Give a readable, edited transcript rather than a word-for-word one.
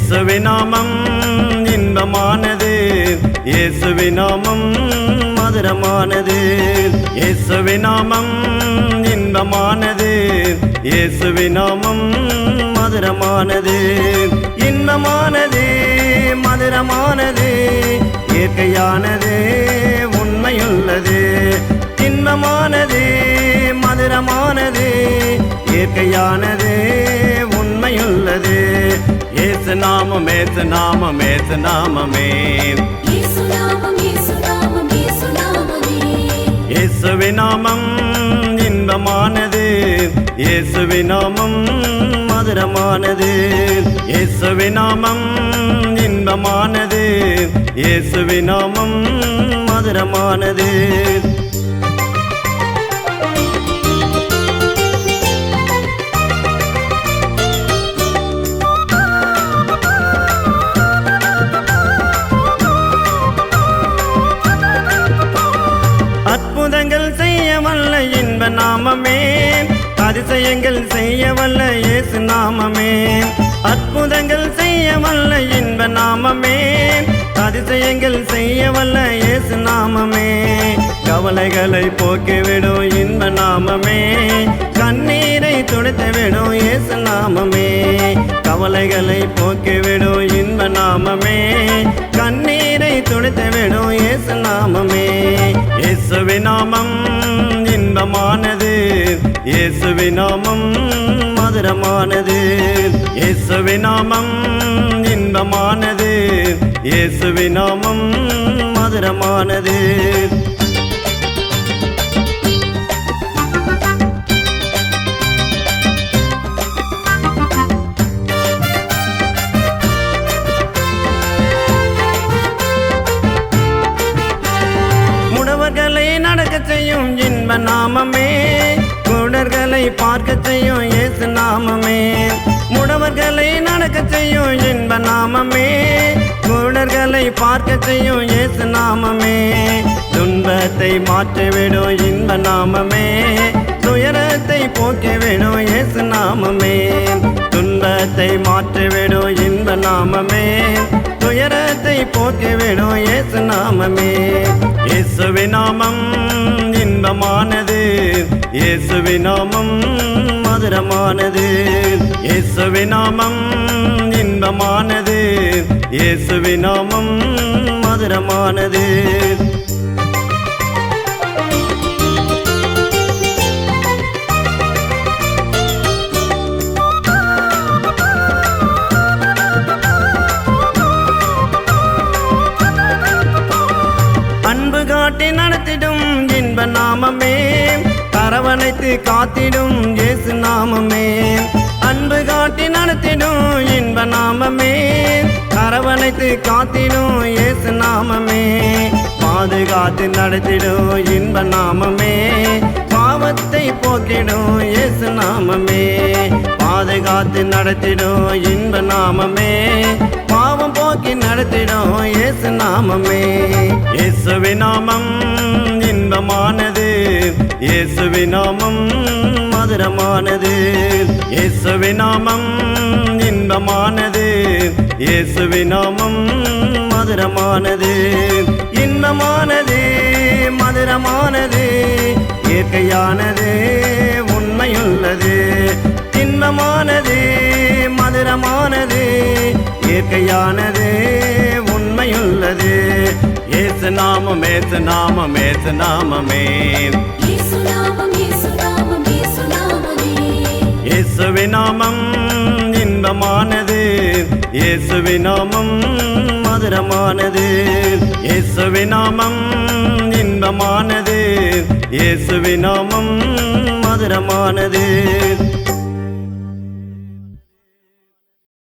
இயேசுவின் நாமம் இன்பமானது, இயேசுவின் நாமம் மதுரமானது. இயேசுவின் நாமம் இன்பமானது, இயேசுவின் நாமம் மதுரமானது. இன்பமானது, மதுரமானது, இயற்கையானது, உண்மையுள்ளது. இன்பமானது, மதுரமானது, இயற்கையானது, உண்மையுள்ளது. இயேசு நாமம், இயேசு நாமம், இயேசு நாமமே. இயேசுவின் நாமம் இன்பமானது, இயேசுவின் நாமம் மதுரமானது. இயேசுவின் நாமம் இன்பமானது, இயேசுவின் நாமம் மதுரமானது. அற்புதங்கள் செய்ய வல்ல இன்ப நாமமே, அதிசயங்கள் செய்ய வல்ல இயேசு நாமமே. அற்புதங்கள் செய்ய வல்ல இன்ப நாமமே, அதிசயங்கள் செய்ய வல்ல இயேசு நாமமே. கவலைகளை போக்கிவிடும் இன்ப நாமமே, கண்ணீரை துடைத்துவிடும் இயேசு நாமமே. கவலைகளை போக்கிவிடும் இன்ப நாமமே, கண்ணீரை துடைத்துவிடும் இயேசு நாமமே. இயேசுவின் நாமம் இன்பமானது, இயேசுவின் நாமம் மதுரமானது. இயேசுவின் நாமம் இன்பமானது, இயேசுவின் நாமம் மதுரமானது. முடவர்களை நடக்க செய்யும் இன்ப நாமமே, குருடர்களை பார்க்க செய்யும் இயேசு நாமமே. முடவர்களை நடக்க செய்யும் இன்ப நாமமே, குருடர்களை பார்க்க செய்யும் இயேசு நாமமே. துன்பத்தை மாற்றிவிடும் இன்ப நாமமே, துயரத்தை போக்கிவிடும் இயேசு நாமமே. துன்பத்தை மாற்றிவிடும் இன்ப நாமமே, துயரத்தை போக்கிவிடும் இயேசு நாமமே. இயேசுவின் நாமம் இன்பமானது, இயேசுவின் நாமம் மதுரமானது. இயேசுவின் நாமம் இன்பமானது, இயேசுவின் நாமம் மதுரமானது. அன்பு காட்டி நடத்திடும் இன்ப நாமமே, அரவணைத்து காத்திடும் இயேசு நாமமே. அன்பு காட்டி நடத்திடும் இன்ப நாமமே, அரவணைத்து காத்திடும் இயேசு நாமமே. பாதுகாத்து நடத்திடும் இன்ப நாமமே, பாவத்தை போக்கிடும் இயேசு நாமமே. பாதுகாத்து நடத்திடும் இன்ப நாமமே, பாவம் போக்கி நடத்திடும் இயேசு நாமமே. இயேசுவின் நாமம் இன்பமானது, இயேசுவின் நாமம் மதுரமானது. இயேசுவின் நாமம் இன்பமானது, இயேசுவின் நாமம் மதுரமானது. இன்பமானது, மதுரமானது, இயற்கையானது, உண்மையுள்ளது. இன்பமானது, மதுரமானது, இயற்கையானது, உண்மையுள்ளது. இயேசு நாமம், இயேசு நாமம், இயேசு நாமமே. இயேசுவின் நாமம் இன்பமானது, இயேசுவின் நாமம் மதுரமானது. இயேசுவின் நாமம் இன்பமானது, இயேசுவின் நாமம் மதுரமானது.